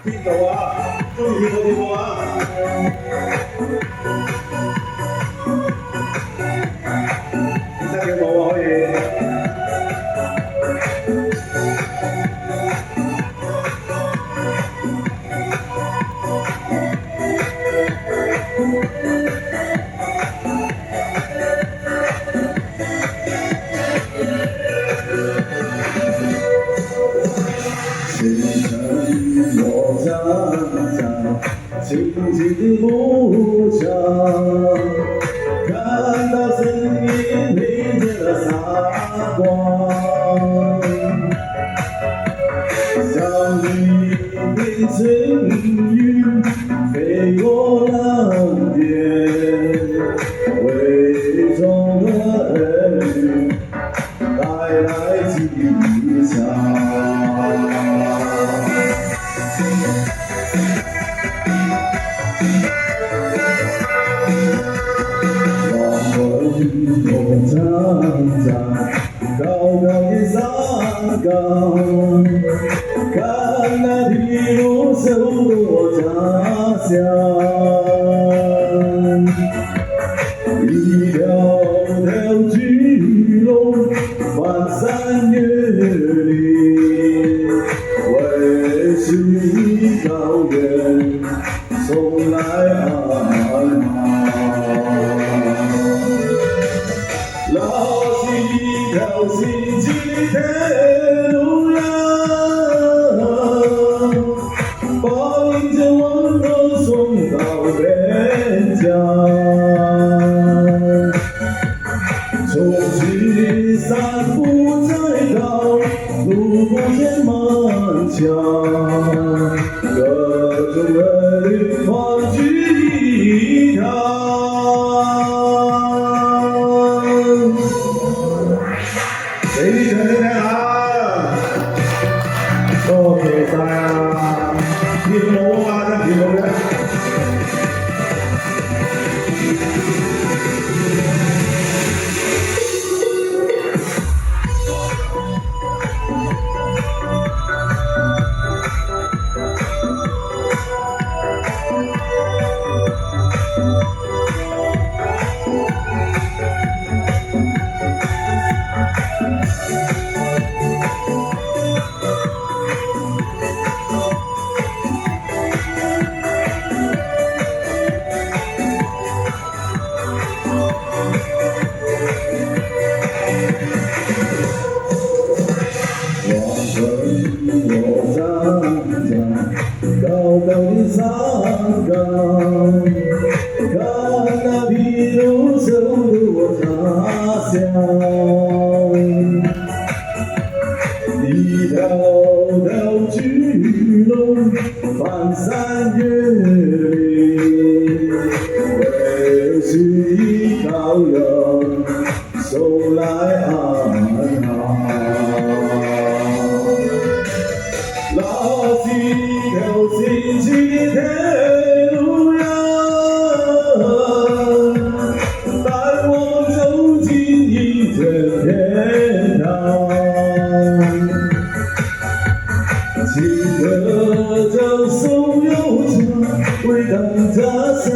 聽到啊，中意我哋個啊！得嘅冇啊，可以。清晨我站在清静的路上，看到身边陪着洒光，像一片春云飞过浪尖，为中的儿女带来吉祥。我站在高高的山岗，看那一路走我家乡，一条条巨龙翻山越岭，为是高原送来安好。那是一条新奇的路呀，把迎着温柔送到人家。从此山不再高，路不再漫长，各种儿女团聚一堂。你唱嚟聽下，多謝晒啊！跳舞啊，真跳舞嘅。我站在高高的山岗，看那一路走入我家乡，一条条巨龙翻山越岭，为是一高原送来安好。那是一条新奇的路呀，带我们走进一片天堂。情歌叫颂悠长，回荡家乡。